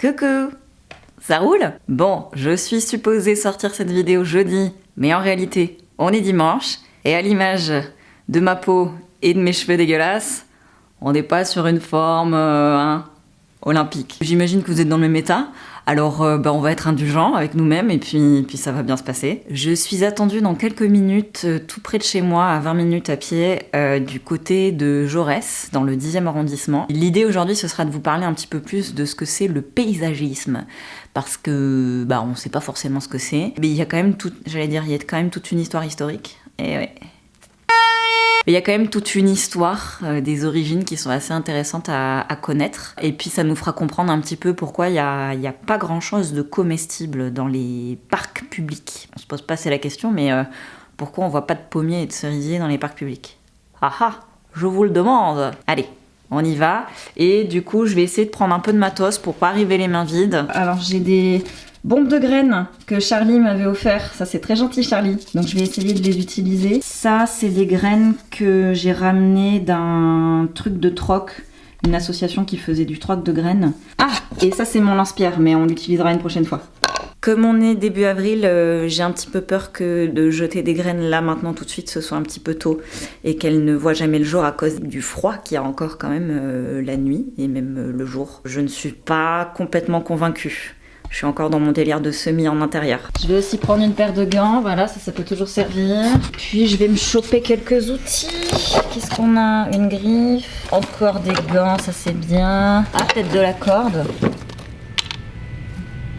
Coucou! Ça roule? Bon, je suis supposée sortir cette vidéo jeudi, mais en réalité, on est dimanche, et à l'image de ma peau et de mes cheveux dégueulasses, on n'est pas sur une forme olympique. J'imagine que vous êtes dans le même état, alors on va être indulgents avec nous-mêmes et puis ça va bien se passer. Je suis attendue dans quelques minutes, tout près de chez moi, à 20 minutes à pied, du côté de Jaurès, dans le 10e arrondissement. L'idée aujourd'hui, ce sera de vous parler un petit peu plus de ce que c'est le paysagisme, parce que on sait pas forcément ce que c'est, mais il y a quand même toute une histoire historique. Et ouais. Il y a quand même toute une histoire des origines qui sont assez intéressantes à connaître. Et puis ça nous fera comprendre un petit peu pourquoi il y a pas grand-chose de comestible dans les parcs publics. On se pose pas assez la question, mais pourquoi on voit pas de pommiers et de cerisiers dans les parcs publics? Ah ah, je vous le demande. Allez, on y va. Et du coup, je vais essayer de prendre un peu de matos pour pas arriver les mains vides. Alors j'ai des bombes de graines que Charlie m'avait offert. Ça, c'est très gentil, Charlie. Donc, je vais essayer de les utiliser. Ça, c'est des graines que j'ai ramenées d'un truc de troc. Une association qui faisait du troc de graines. Ah, et ça, c'est mon lance-pierre, mais on l'utilisera une prochaine fois. Comme on est début avril, j'ai un petit peu peur que de jeter des graines là, maintenant, tout de suite, ce soit un petit peu tôt. Et qu'elles ne voient jamais le jour à cause du froid qu'il y a encore quand même la nuit et même le jour. Je ne suis pas complètement convaincue. Je suis encore dans mon délire de semis en intérieur. Je vais aussi prendre une paire de gants, voilà, ça peut toujours servir. Puis je vais me choper quelques outils. Qu'est-ce qu'on a? Une griffe, encore des gants, ça c'est bien. Ah, peut-être de la corde.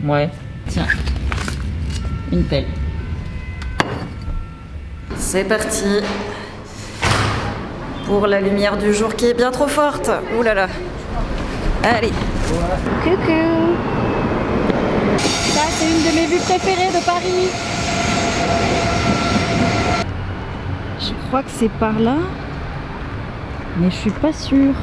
Ouais, tiens, une pelle. C'est parti pour la lumière du jour qui est bien trop forte. Ouh là là. Allez. Coucou. Ça, c'est une de mes vues préférées de Paris. Je crois que c'est par là, mais je suis pas sûre.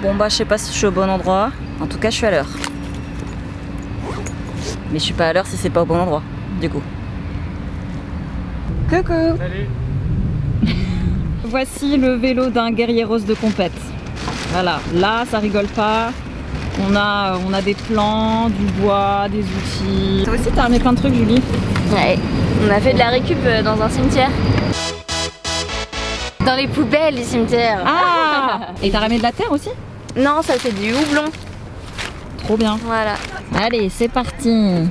Bon je sais pas si je suis au bon endroit. En tout cas, je suis à l'heure. Mais je suis pas à l'heure si c'est pas au bon endroit, du coup. Coucou. Salut. Voici le vélo d'un guerrier rose de compète. Voilà, là ça rigole pas, on a des plans, du bois, des outils. Toi aussi t'as ramené plein de trucs, Julie? Ouais, on a fait de la récup dans un cimetière. Dans les poubelles du cimetière. Ah. Et t'as ramené de la terre aussi? Non, ça c'est du houblon. Trop bien. Voilà. Allez, c'est parti.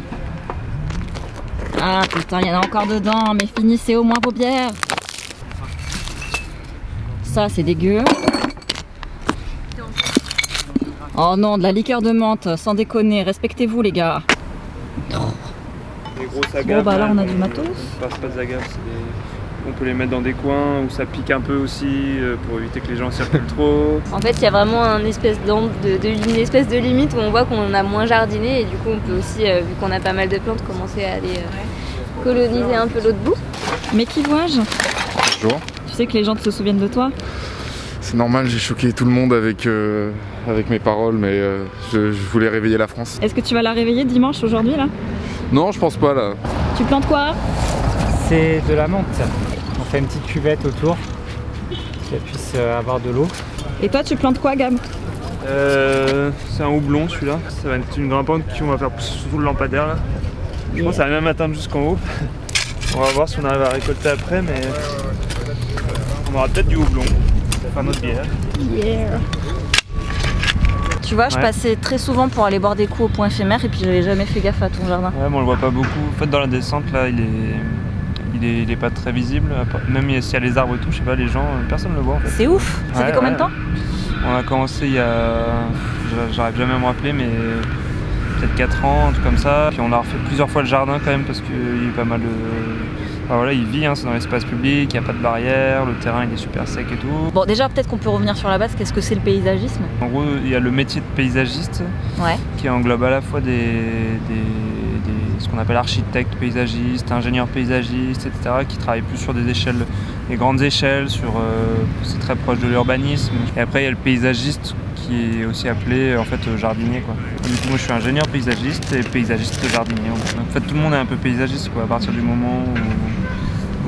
Ah putain, il y en a encore dedans, mais finissez au moins vos bières. Ça c'est dégueu. Oh non, de la liqueur de menthe, sans déconner, respectez-vous les gars. Les grosses agaves, bon là on a du matos. Pas des agaves, on peut les mettre dans des coins où ça pique un peu aussi pour éviter que les gens circulent trop. En fait, il y a vraiment une espèce de limite où on voit qu'on a moins jardiné et du coup on peut aussi, vu qu'on a pas mal de plantes, commencer à aller coloniser un peu l'autre bout. Mais qui vois-je? Bonjour. Tu sais que les gens se souviennent de toi? C'est normal, j'ai choqué tout le monde avec mes paroles, mais je voulais réveiller la France. Est-ce que tu vas la réveiller dimanche aujourd'hui là? Non, je pense pas là. Tu plantes quoi? C'est de la menthe. On fait une petite cuvette autour, qu'elle puisse avoir de l'eau. Et toi tu plantes quoi, Gab? C'est un houblon celui-là. Ça va être une grimpante qu'on va faire pousser sous le lampadaire là. Je pense que ça va même atteindre jusqu'en haut. On va voir si on arrive à récolter après, mais on aura peut-être du houblon. Enfin notre bière. Yeah. Tu vois, je passais très souvent pour aller boire des coups au point éphémère et puis j'avais jamais fait gaffe à ton jardin. Ouais, mais on le voit pas beaucoup. En fait, dans la descente là, il est pas très visible. Même s'il y a les arbres et tout, je sais pas, les gens, personne ne le voit en fait. C'est ouf. Ça fait combien de temps? On a commencé il y a, j'arrive jamais à me rappeler, mais peut-être 4 ans, un truc comme ça. Puis on a refait plusieurs fois le jardin quand même parce qu'il y a eu pas mal de... Enfin, voilà, il vit, c'est dans l'espace public, il n'y a pas de barrière, le terrain il est super sec et tout. Bon, déjà peut-être qu'on peut revenir sur la base, qu'est-ce que c'est le paysagisme? En gros, il y a le métier de paysagiste qui englobe à la fois ce qu'on appelle architecte paysagiste, ingénieur paysagiste, etc., qui travaillent plus sur des grandes échelles, c'est très proche de l'urbanisme. Et après, il y a le paysagiste qui est aussi appelé en fait jardinier quoi. Du coup, moi je suis ingénieur paysagiste et paysagiste jardinier. En fait, tout le monde est un peu paysagiste quoi, à partir du moment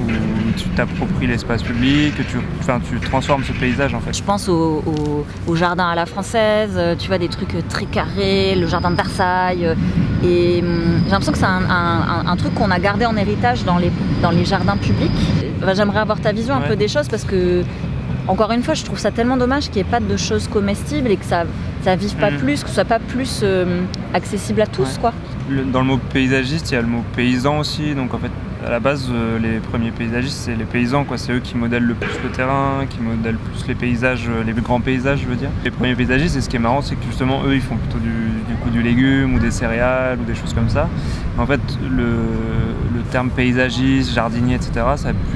où tu t'appropries l'espace public, que tu transformes ce paysage en fait. Je pense au jardin à la française, tu vois, des trucs très carrés, le jardin de Versailles. Et j'ai l'impression que c'est un truc qu'on a gardé en héritage dans les jardins publics. Enfin, j'aimerais avoir ta vision un peu des choses parce que, encore une fois, je trouve ça tellement dommage qu'il n'y ait pas de choses comestibles et que ça vive pas plus, que ce soit pas plus accessible à tous, quoi. Dans le mot paysagiste, il y a le mot paysan aussi, donc en fait, à la base, les premiers paysagistes, c'est les paysans, quoi. C'est eux qui modèlent le plus le terrain, qui modèlent plus les paysages, les grands paysages, je veux dire. Les premiers paysagistes, et ce qui est marrant, c'est que justement, eux, ils font plutôt du légume ou des céréales ou des choses comme ça. En fait, le terme paysagiste, jardinier, etc.,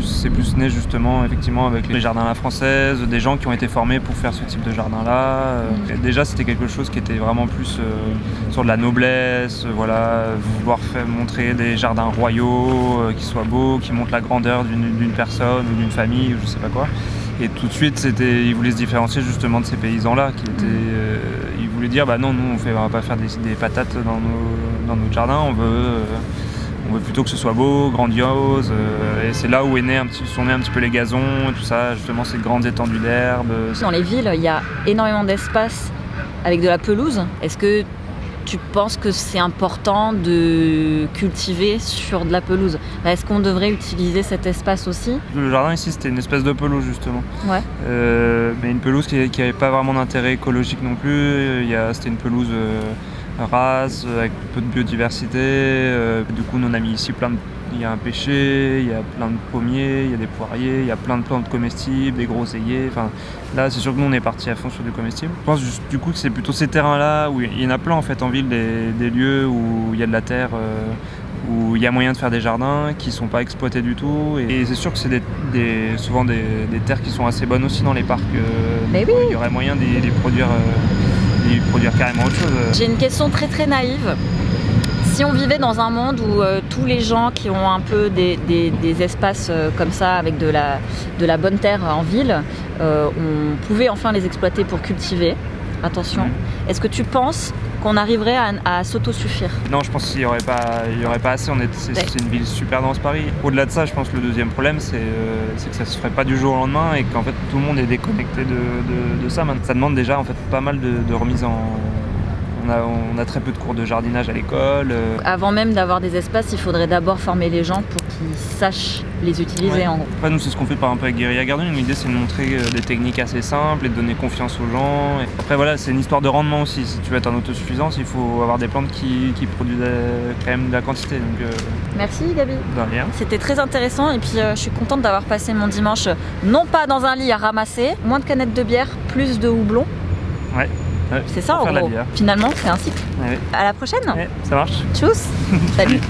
c'est plus né justement, effectivement, avec les jardins à la française, des gens qui ont été formés pour faire ce type de jardin-là. Déjà, c'était quelque chose qui était vraiment plus sur de la noblesse, voilà, vouloir montrer des jardins royaux, qui soient beaux, qui montrent la grandeur d'une personne ou d'une famille ou je sais pas quoi. Et tout de suite, ils voulaient se différencier justement de ces paysans-là qui étaient, ils voulaient dire bah non, nous on va pas faire des patates dans notre jardin, on veut plutôt que ce soit beau, grandiose. Et c'est là où sont nés un petit peu les gazons et tout ça, justement ces grandes étendues d'herbe. Dans les villes, il y a énormément d'espace avec de la pelouse. Est-ce que tu penses que c'est important de cultiver sur de la pelouse? Est-ce qu'on devrait utiliser cet espace aussi? Le jardin ici, c'était une espèce de pelouse justement. Ouais. Mais une pelouse qui n'avait pas vraiment d'intérêt écologique non plus. C'était une pelouse rase, avec peu de biodiversité. Du coup, on a mis ici il y a un pêcher, il y a plein de pommiers, il y a des poiriers, il y a plein de plantes comestibles, des groseilliers. Enfin, là, c'est sûr que nous, on est parti à fond sur du comestible. Je pense du coup que c'est plutôt ces terrains-là où il y en a plein en fait en ville, des lieux où il y a de la terre, où il y a moyen de faire des jardins qui sont pas exploités du tout. Et c'est sûr que c'est souvent des terres qui sont assez bonnes aussi dans les parcs. Mais oui. Il y aurait moyen d'y produire carrément autre chose. J'ai une question très très naïve. Si on vivait dans un monde où tous les gens qui ont un peu des espaces comme ça, avec de la bonne terre en ville, on pouvait enfin les exploiter pour cultiver, attention, est-ce que tu penses qu'on arriverait à s'autosuffire? Non, je pense qu'il n'y aurait pas assez. C'est une ville super dense, Paris. Au-delà de ça, je pense que le deuxième problème, c'est que ça ne se ferait pas du jour au lendemain et qu'en fait tout le monde est déconnecté de ça. Ça demande déjà en fait pas mal de remise en... On a très peu de cours de jardinage à l'école. Avant même d'avoir des espaces, il faudrait d'abord former les gens pour qu'ils sachent les utiliser en gros. Après, nous, c'est ce qu'on fait par exemple avec Guérilla Gardening. L'idée, c'est de montrer des techniques assez simples et de donner confiance aux gens. Et après, voilà, c'est une histoire de rendement aussi. Si tu veux être en autosuffisance, il faut avoir des plantes qui produisent quand même de la quantité. Donc, merci Gabi. De rien. C'était très intéressant et puis je suis contente d'avoir passé mon dimanche non pas dans un lit à ramasser, moins de canettes de bière, plus de houblon. Ouais. C'est ça en gros. Finalement, c'est un cycle. Ouais. À la prochaine. Ouais, ça marche. Tchuss. Salut.